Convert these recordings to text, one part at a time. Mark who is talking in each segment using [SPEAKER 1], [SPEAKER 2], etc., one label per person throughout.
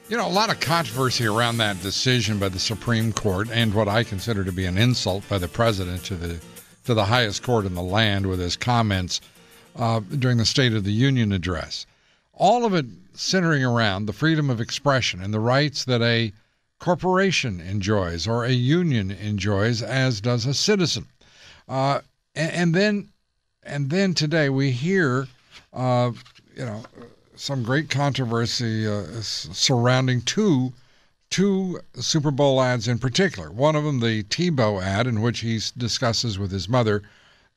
[SPEAKER 1] You know, a lot of controversy around that decision by the Supreme Court, and what I consider to be an insult by the president to the highest court in the land with his comments during the State of the Union address. All of it centering around the freedom of expression and the rights that a corporation enjoys or a union enjoys, as does a citizen. And then today we hear, some great controversy surrounding two Super Bowl ads in particular. One of them, the Tebow ad, in which he discusses with his mother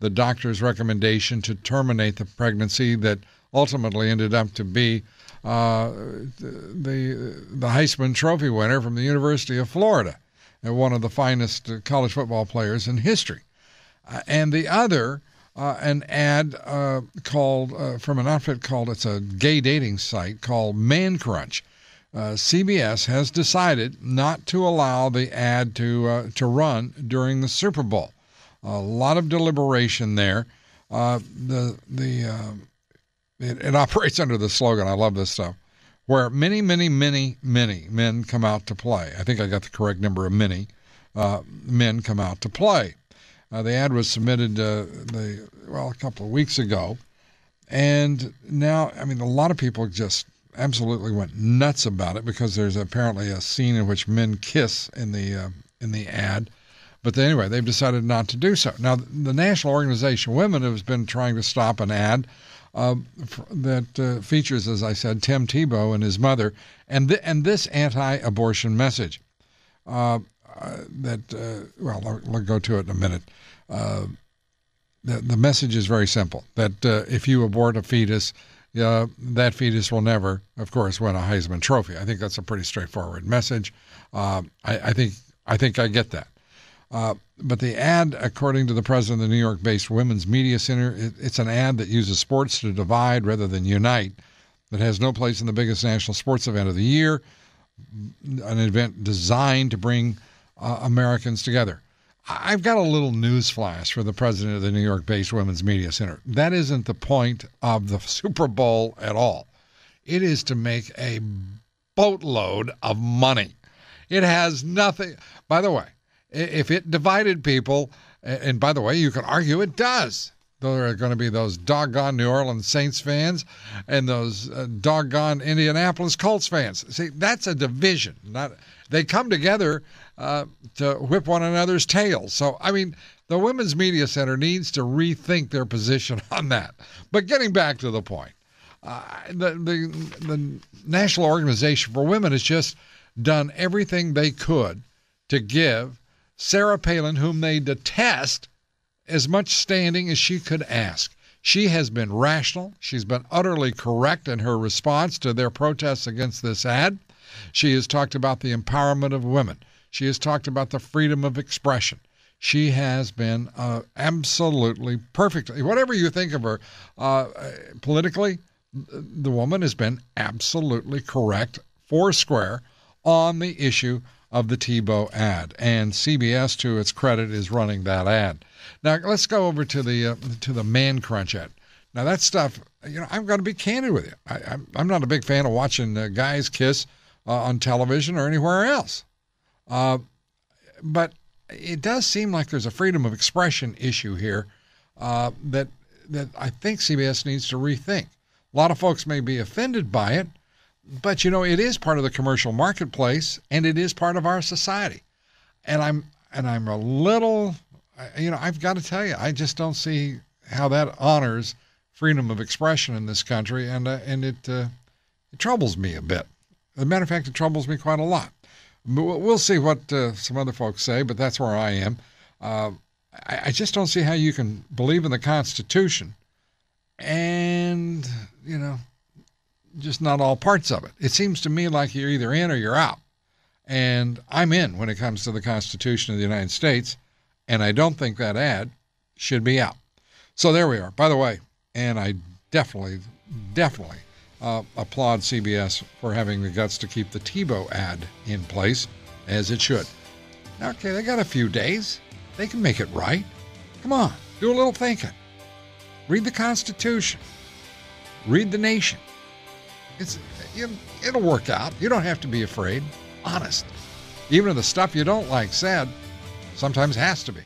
[SPEAKER 1] the doctor's recommendation to terminate the pregnancy that ultimately ended up to be the Heisman Trophy winner from the University of Florida, and one of the finest college football players in history. And the other, an ad called from an outfit called, it's a gay dating site called Man Crunch. CBS has decided not to allow the ad to run during the Super Bowl. A lot of deliberation there. It operates under the slogan, I love this stuff, where many, many, many, many men come out to play. I think I got the correct number of many men come out to play. The ad was submitted a couple of weeks ago, and now, I mean, a lot of people just absolutely went nuts about it because there's apparently a scene in which men kiss in the ad. But anyway, they've decided not to do so. Now, the National Organization of Women has been trying to stop an ad that features, as I said, Tim Tebow and his mother, and this anti-abortion message. I'll go to it in a minute. The message is very simple, that if you abort a fetus, that fetus will never, of course, win a Heisman Trophy. I think that's a pretty straightforward message. I think I get that. But the ad, according to the president of the New York-based Women's Media Center, it's an ad that uses sports to divide rather than unite, that has no place in the biggest national sports event of the year, an event designed to bring Americans together. I've got a little news flash for the president of the New York-based Women's Media Center. That isn't the point of the Super Bowl at all. It is to make a boatload of money. It has nothing. By the way, if it divided people, and by the way, you can argue it does. There are going to be those doggone New Orleans Saints fans and those doggone Indianapolis Colts fans. See, that's a division. They come together to whip one another's tails. So, I mean, the Women's Media Center needs to rethink their position on that. But getting back to the point, the National Organization for Women has just done everything they could to give Sarah Palin, whom they detest, as much standing as she could ask. She has been rational. She's been utterly correct in her response to their protests against this ad. She has talked about the empowerment of women. She has talked about the freedom of expression. She has been absolutely perfect. Whatever you think of her politically, the woman has been absolutely correct, foursquare, on the issue of the Tebow ad, and CBS, to its credit, is running that ad. Now let's go over to the Man Crunch ad. Now that stuff, I'm going to be candid with you. I'm not a big fan of watching guys kiss on television or anywhere else, but it does seem like there's a freedom of expression issue here that I think CBS needs to rethink. A lot of folks may be offended by it, but, it is part of the commercial marketplace, and it is part of our society. And I'm a little, I've got to tell you, I just don't see how that honors freedom of expression in this country, and it troubles me a bit. As a matter of fact, it troubles me quite a lot. We'll see what some other folks say, but that's where I am. I just don't see how you can believe in the Constitution and, just not all parts of it. It seems to me like you're either in or you're out. And I'm in when it comes to the Constitution of the United States, and I don't think that ad should be out. So there we are. By the way, and I definitely applaud CBS for having the guts to keep the Tebow ad in place, as it should. Okay, they got a few days. They can make it right. Come on, do a little thinking. Read the Constitution. Read the nation. it'll work out. You don't have to be afraid. Honest. Even if the stuff you don't like said, sometimes has to be.